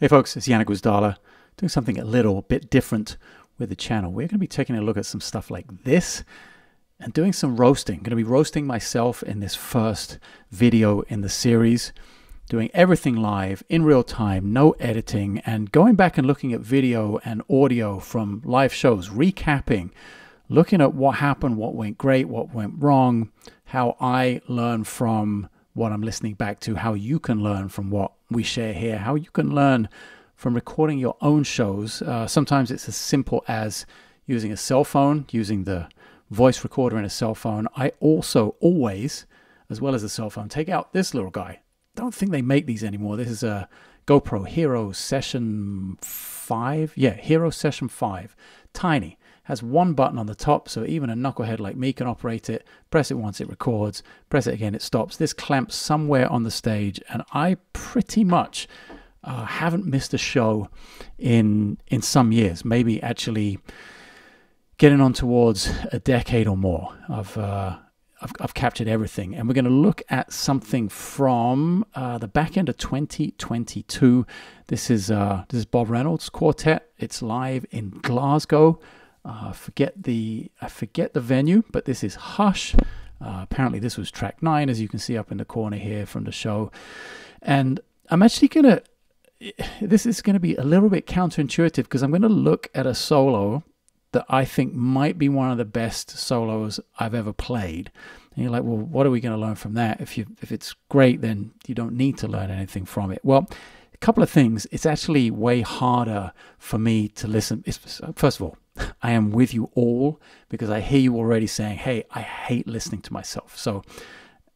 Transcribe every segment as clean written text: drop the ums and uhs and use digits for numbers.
Hey folks, it's Yannick Gwizdala, doing something a little bit different with the channel. We're going to be taking a look at some stuff like this and doing some roasting. I'm going to be roasting myself in this first video in the series, doing everything live in real time, no editing, and going back and looking at video and audio from live shows, recapping, looking at what happened, what went great, what went wrong, how I learn from what I'm listening back to, how you can learn from what we share here, how you can learn from recording your own shows. Sometimes it's as simple as using a cell phone, using the voice recorder in a cell phone. I also always, as well as a cell phone, take out this little guy. Don't think they make these anymore. This is a GoPro Hero Session 5. Yeah, Hero Session 5. Tiny. Has one button on the top, so even a knucklehead like me can operate it. Press it once, it records. Press it again, it stops. This clamps somewhere on the stage, and I pretty much haven't missed a show in some years. Maybe actually getting on towards a decade or more. I've captured everything, and we're going to look at something from the back end of 2022. This is Bob Reynolds Quartet. It's live in Glasgow. I forget the venue, but this is Hush. Apparently this was track 9, as you can see up in the corner here from the show. And I'm actually this is gonna be a little bit counterintuitive, because I'm gonna look at a solo that I think might be one of the best solos I've ever played. And you're like, well, what are we gonna learn from that? If it's great, then you don't need to learn anything from it. Well, a couple of things. It's actually way harder for me to listen. First of all, I am with you all, because I hear you already saying, hey, I hate listening to myself. So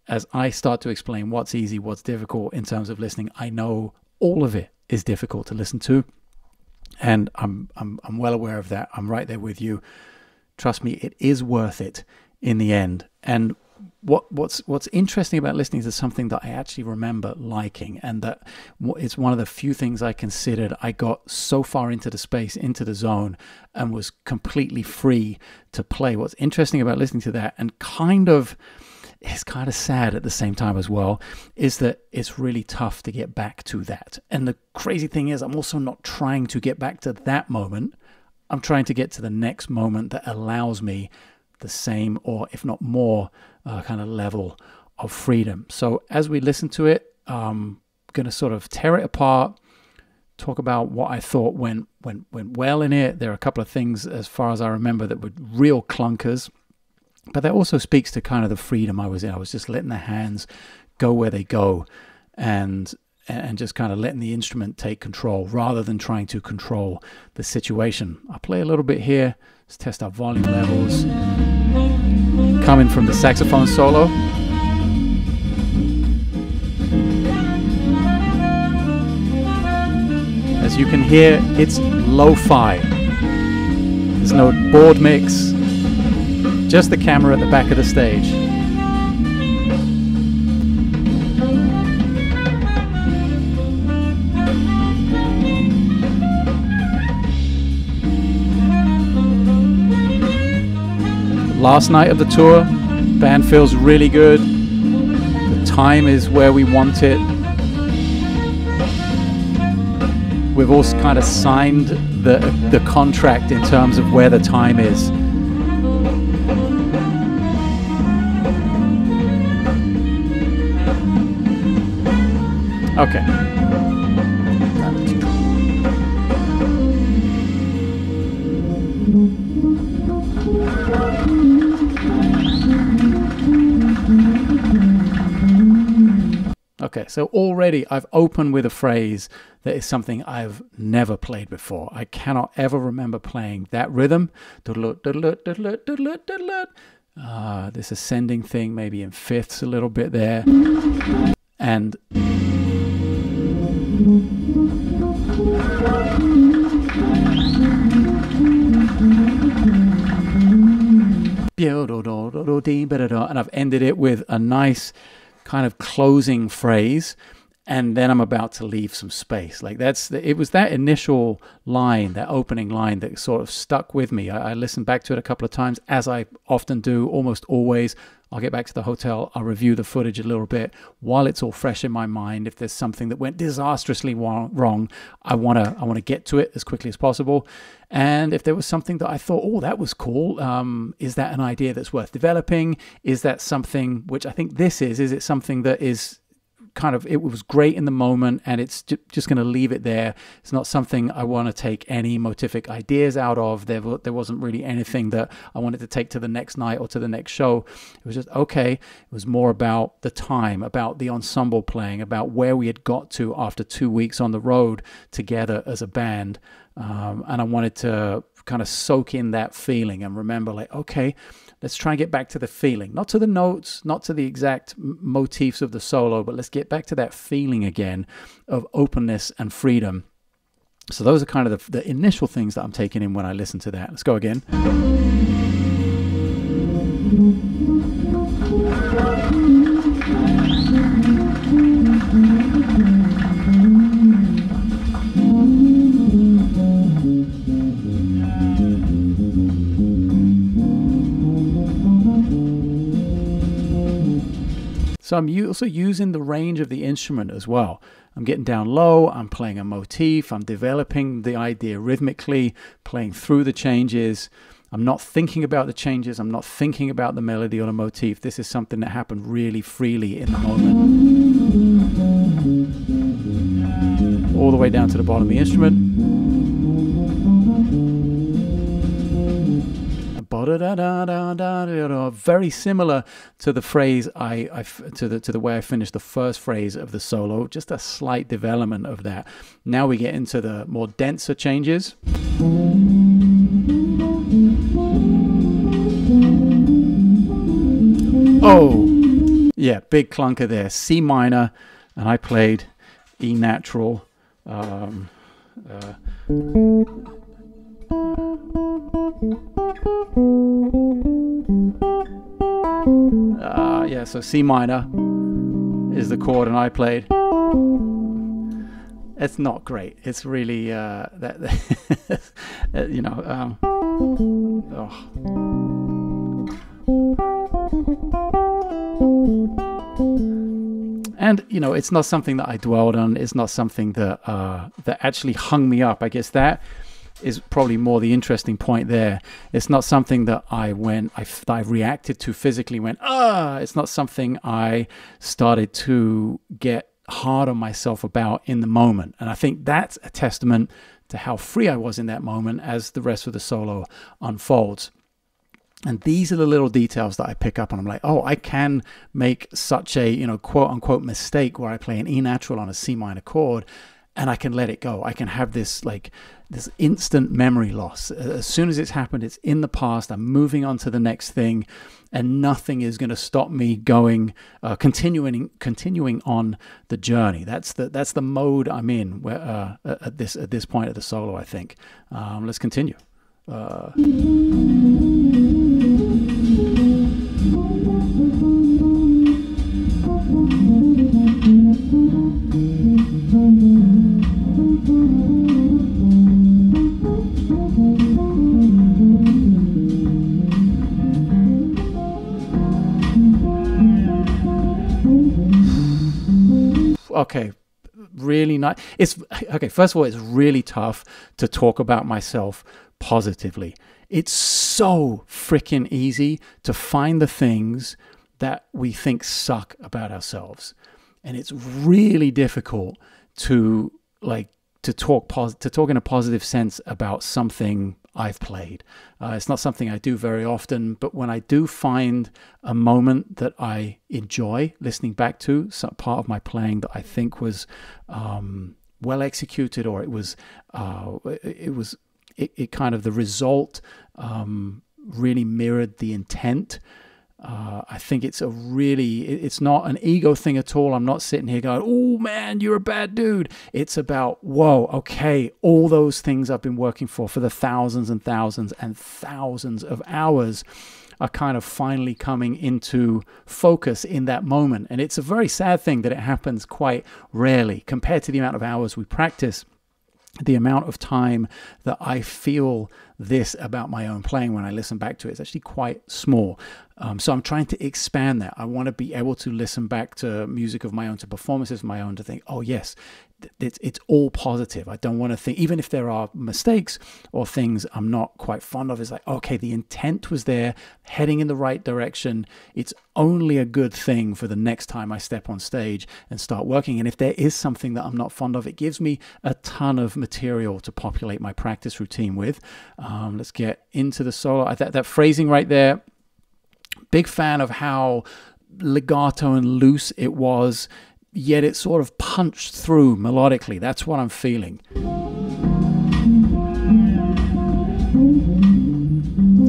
as I start to explain what's easy, what's difficult in terms of listening, I know all of it is difficult to listen to. And I'm well aware of that. I'm right there with you. Trust me, it is worth it in the end. And what's interesting about listening to something that I actually remember liking, and that it's one of the few things I considered I got so far into the space, into the zone, and was completely free to play. What's interesting about listening to that, and it's kind of sad at the same time as well, is that it's really tough to get back to that. And the crazy thing is, I'm also not trying to get back to that moment. I'm trying to get to the next moment that allows me the same, or if not more, kind of level of freedom. So as we listen to it, I'm going to sort of tear it apart, talk about what I thought went well in it. There are a couple of things, as far as I remember, that were real clunkers, but that also speaks to kind of the freedom I was in. I was just letting the hands go where they go, and just kind of letting the instrument take control rather than trying to control the situation. I'll play a little bit here. Let's test our volume levels. Coming from the saxophone solo. As you can hear, it's lo-fi. There's no board mix, just the camera at the back of the stage. Last night of the tour, band feels really good. The time is where we want it. We've also kind of signed the contract in terms of where the time is. Okay. Okay, so already I've opened with a phrase that is something I've never played before. I cannot ever remember playing that rhythm. This ascending thing, maybe in fifths a little bit there. And I've ended it with a nice kind of closing phrase, and then I'm about to leave some space. Like it was that initial line, that opening line, that sort of stuck with me. I listened back to it a couple of times, as I often do, almost always. I'll get back to the hotel, I'll review the footage a little bit while it's all fresh in my mind. If there's something that went disastrously wrong, I want to get to it as quickly as possible. And if there was something that I thought, oh, that was cool, is that an idea that's worth developing? Is that something, which I think this is it something that is kind of, it was great in the moment and it's just going to leave it there. It's not something I want to take any motivic ideas out of. There wasn't really anything that I wanted to take to the next night or to the next show. It was just, okay, it was more about the time, about the ensemble playing, about where we had got to after 2 weeks on the road together as a band. And I wanted to kind of soak in that feeling and remember, like, okay, let's try and get back to the feeling, not to the notes, not to the exact motifs of the solo, but let's get back to that feeling again of openness and freedom. So those are kind of the initial things that I'm taking in when I listen to that. Let's go again. So I'm also using the range of the instrument as well. I'm getting down low, I'm playing a motif, I'm developing the idea rhythmically, playing through the changes. I'm not thinking about the changes, I'm not thinking about the melody or the motif. This is something that happened really freely in the moment. All the way down to the bottom of the instrument. Very similar to the phrase to the way I finished the first phrase of the solo, just a slight development of that. Now we get into the more denser changes. Oh, yeah, big clunker there. C minor, and I played E natural. Yeah, so C minor is the chord, and I played. It's not great. It's really you know. And you know, it's not something that I dwelled on. It's not something that that actually hung me up. I guess that is probably more the interesting point there. It's not something that I reacted to physically, it's not something I started to get hard on myself about in the moment. And I think that's a testament to how free I was in that moment as the rest of the solo unfolds. And these are the little details that I pick up, and I'm like, oh, I can make such a, you know, quote unquote mistake where I play an E natural on a C minor chord, and I can let it go. I can have this this instant memory loss. As soon as it's happened, it's in the past. I'm moving on to the next thing, and nothing is going to stop me going, continuing on the journey. That's the mode I'm in where, at this point of the solo, I think. Let's continue. Okay, really nice. It's okay. First of all, it's really tough to talk about myself positively. It's so freaking easy to find the things that we think suck about ourselves, and it's really difficult to talk in a positive sense about something I've played. It's not something I do very often, but when I do find a moment that I enjoy listening back to, some part of my playing that I think was well executed, or it kind of, the result really mirrored the intent. I think it's it's not an ego thing at all. I'm not sitting here going, oh man, you're a bad dude. It's about, whoa, okay, all those things I've been working for the thousands and thousands and thousands of hours are kind of finally coming into focus in that moment. And it's a very sad thing that it happens quite rarely compared to the amount of hours we practice. The amount of time that I feel this about my own playing when I listen back to it is actually quite small. So I'm trying to expand that. I want to be able to listen back to music of my own, to performances of my own, to think, oh yes, it's all positive. I don't want to think, even if there are mistakes or things I'm not quite fond of, it's like, okay, the intent was there, heading in the right direction. It's only a good thing for the next time I step on stage and start working. And if there is something that I'm not fond of, it gives me a ton of material to populate my practice routine with. Let's get into the solo. That phrasing right there, big fan of how legato and loose it was, yet it sort of punched through melodically. That's what I'm feeling.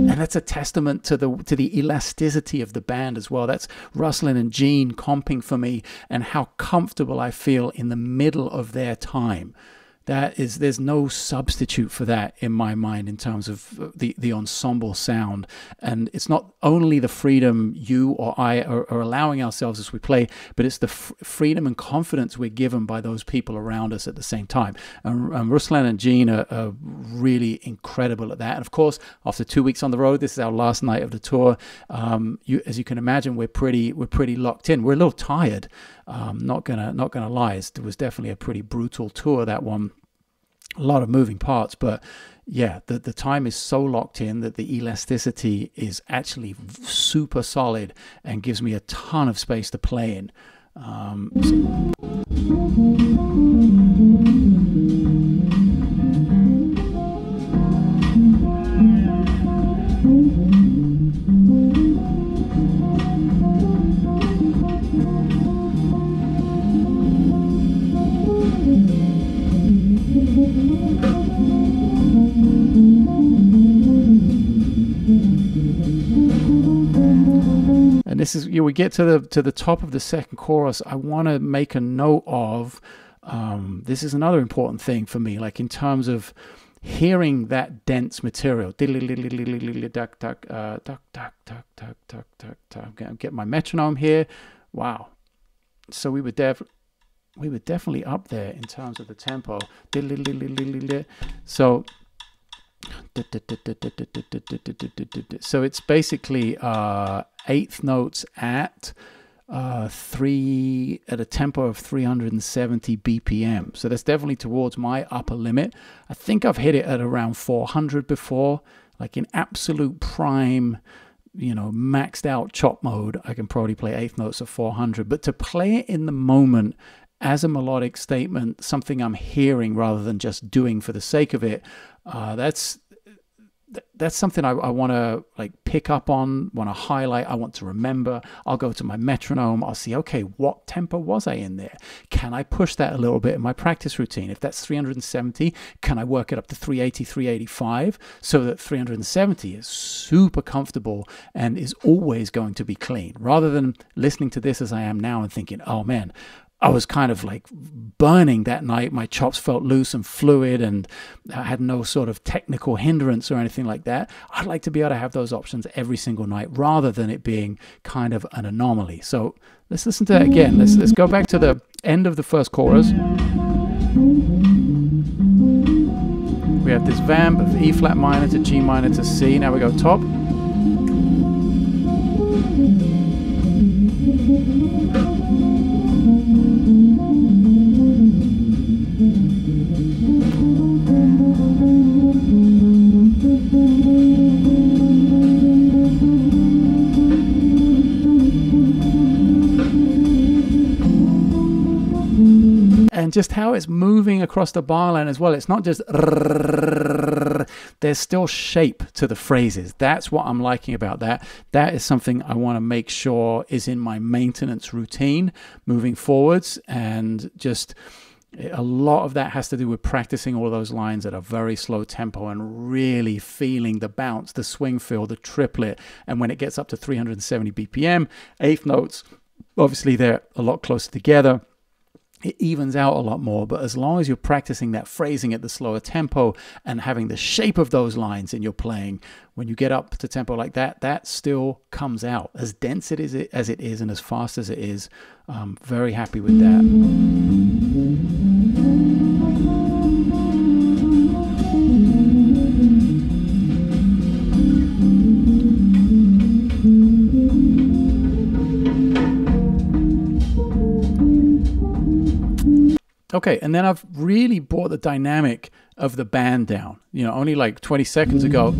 And that's a testament to the elasticity of the band as well. That's Ruslan and Gene comping for me, and how comfortable I feel in the middle of their time. There's no substitute for that in my mind in terms of the ensemble sound. And it's not only the freedom you or I are allowing ourselves as we play, but it's the freedom and confidence we're given by those people around us at the same time. And Ruslan and Gene are really incredible at that. And of course, after 2 weeks on the road, this is our last night of the tour. As you can imagine, we're pretty locked in. We're a little tired. Not gonna lie, it was definitely a pretty brutal tour, that one. A lot of moving parts, but yeah, the time is so locked in that the elasticity is actually super solid and gives me a ton of space to play in. And this is, we get to the top of the second chorus. I want to make a note of, this is another important thing for me, like in terms of hearing that dense material. Get my metronome here. Wow. So we were definitely up there in terms of the tempo. So it's basically eighth notes at a tempo of 370 BPM. So that's definitely towards my upper limit. I think I've hit it at around 400 before, like in absolute prime, maxed out chop mode. I can probably play eighth notes at 400, but to play it in the moment as a melodic statement, something I'm hearing rather than just doing for the sake of it, that's something I want to pick up on, want to highlight, I want to remember. I'll go to my metronome, I'll see, okay, what tempo was I in there? Can I push that a little bit in my practice routine? If that's 370, can I work it up to 380, 385 so that 370 is super comfortable and is always going to be clean, rather than listening to this as I am now and thinking, oh man, I was kind of like burning that night. My chops felt loose and fluid, and I had no sort of technical hindrance or anything like that. I'd like to be able to have those options every single night rather than it being kind of an anomaly. So let's listen to that again. Let's go back to the end of the first chorus. We have this vamp of E flat minor to G minor to C. Now we go top. And just how it's moving across the bar line as well. It's not just, there's still shape to the phrases. That's what I'm liking about that. That is something I want to make sure is in my maintenance routine moving forwards. And just a lot of that has to do with practicing all of those lines at a very slow tempo and really feeling the bounce, the swing feel, the triplet. And when it gets up to 370 BPM, eighth notes, obviously they're a lot closer together. it evens out a lot more. But as long as you're practicing that phrasing at the slower tempo and having the shape of those lines in your playing, when you get up to tempo like that, that still comes out as dense as it is and as fast as it is. Very happy with that. Okay, and then I've really brought the dynamic of the band down. You know, only like 20 seconds ago.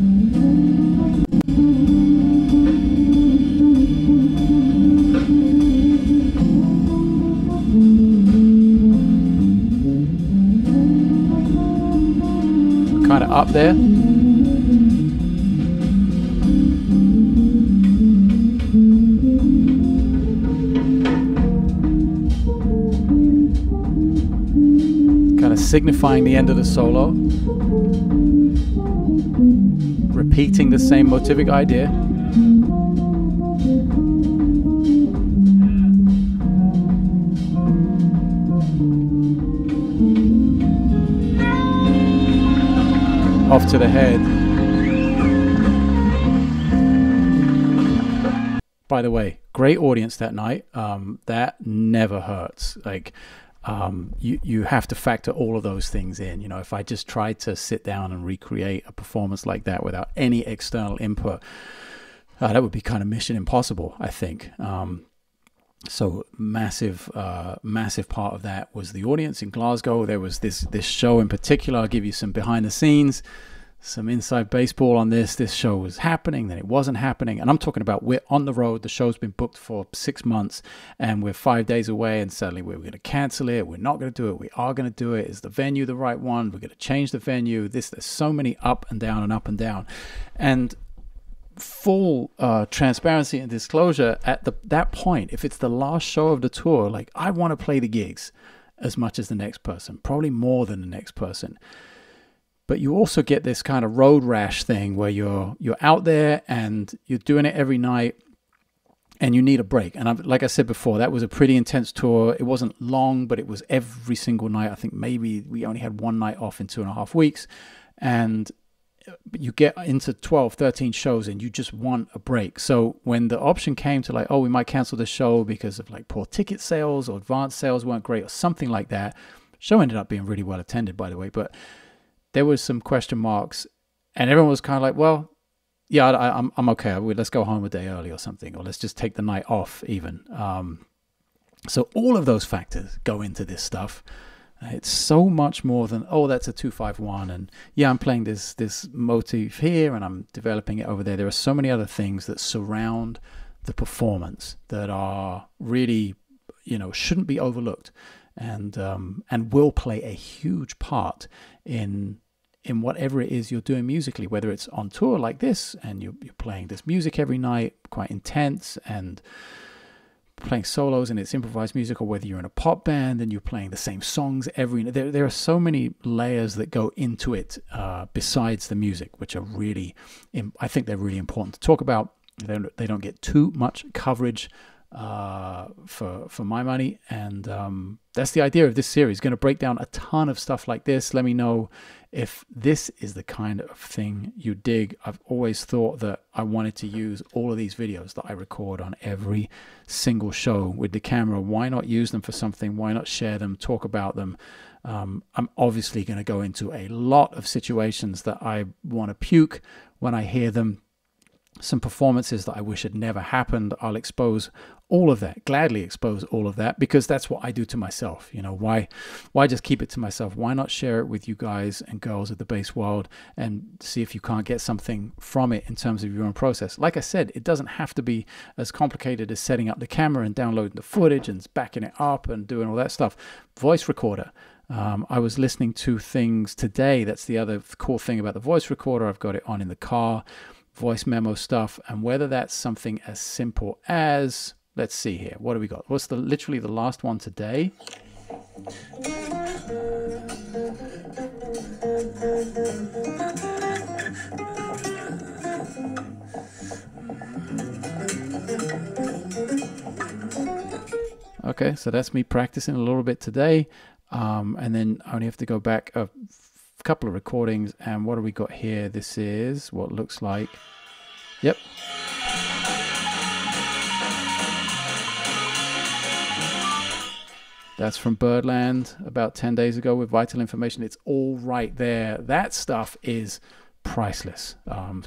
Kind of up there. Signifying the end of the solo, repeating the same motivic idea. Off to the head. By the way, great audience that night. That never hurts. Like, you have to factor all of those things in. You know, if I just tried to sit down and recreate a performance like that without any external input, that would be kind of mission impossible, I think. So massive part of that was the audience in Glasgow. There was this show in particular. I'll give you some behind the scenes, some inside baseball on this. This show was happening, then it wasn't happening. And I'm talking about, we're on the road. The show's been booked for 6 months and we're 5 days away, and suddenly we're going to cancel it. We're not going to do it. We are going to do it. Is the venue the right one? We're going to change the venue. There's so many up and down and up and down. And full transparency and disclosure at that point, if it's the last show of the tour, like, I want to play the gigs as much as the next person, probably more than the next person. But you also get this kind of road rash thing where you're out there and you're doing it every night and you need a break. And like I said before, that was a pretty intense tour. It wasn't long, but it was every single night. I think maybe we only had one night off in 2.5 weeks. And you get into 12, 13 shows and you just want a break. So when the option came to like, oh, we might cancel the show because of like poor ticket sales or advance sales weren't great or something like that. Show ended up being really well attended, by the way, but there was some question marks and everyone was kind of like, well, yeah, I'm okay. Let's go home a day early or something, or let's just take the night off even. So all of those factors go into this stuff. It's so much more than, oh, that's a 2-5-1, and yeah, I'm playing this motif here and I'm developing it over there. There are so many other things that surround the performance that are really, you know, shouldn't be overlooked, and will play a huge part in whatever it is you're doing musically, whether it's on tour like this and you're playing this music every night, quite intense, and playing solos and it's improvised music, or whether you're in a pop band and you're playing the same songs every night. There are so many layers that go into it besides the music, which are really, I think they're really important to talk about. They don't get too much coverage for my money, and that's the idea of this series. Going to break down a ton of stuff like this. Let me know if this is the kind of thing you dig. I've always thought that I wanted to use all of these videos that I record on every single show with the camera. Why not use them for something? Why not share them, talk about them? I'm obviously going to go into a lot of situations that I want to puke when I hear them. Some performances that I wish had never happened. I'll expose all of that, gladly expose all of that, because that's what I do to myself. You know, why just keep it to myself? Why not share it with you guys and girls of the bass world and see if you can't get something from it in terms of your own process? Like I said, it doesn't have to be as complicated as setting up the camera and downloading the footage and backing it up and doing all that stuff. Voice recorder. I was listening to things today. That's the other cool thing about the voice recorder. I've got it on in the car. Voice memo stuff, and whether that's something as simple as, let's see here, what do we got? What's literally the last one today? Okay, so that's me practicing a little bit today. And then I only have to go back a couple of recordings. And what do we got here? This is what looks like. Yep. That's from Birdland about 10 days ago with Vital Information. It's all right there. That stuff is priceless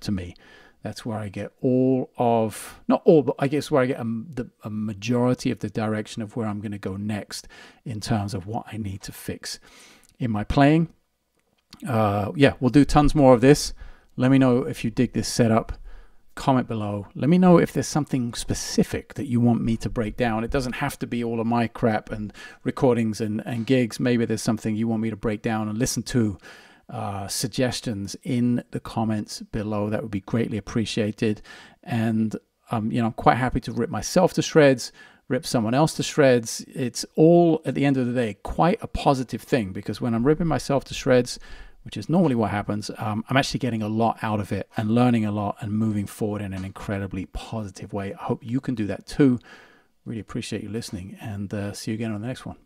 to me. That's where I get all of, not all, but I guess where I get a majority of the direction of where I'm going to go next in terms of what I need to fix in my playing. Yeah, we'll do tons more of this. Let me know if you dig this setup. Comment below. Let me know if there's something specific that you want me to break down. It doesn't have to be all of my crap and recordings and gigs. Maybe there's something you want me to break down and listen to. Suggestions in the comments below. That would be greatly appreciated. And you know, I'm quite happy to rip myself to shreds, rip someone else to shreds. It's all, at the end of the day, quite a positive thing, because when I'm ripping myself to shreds, which is normally what happens, I'm actually getting a lot out of it and learning a lot and moving forward in an incredibly positive way. I hope you can do that too. Really appreciate you listening, and see you again on the next one.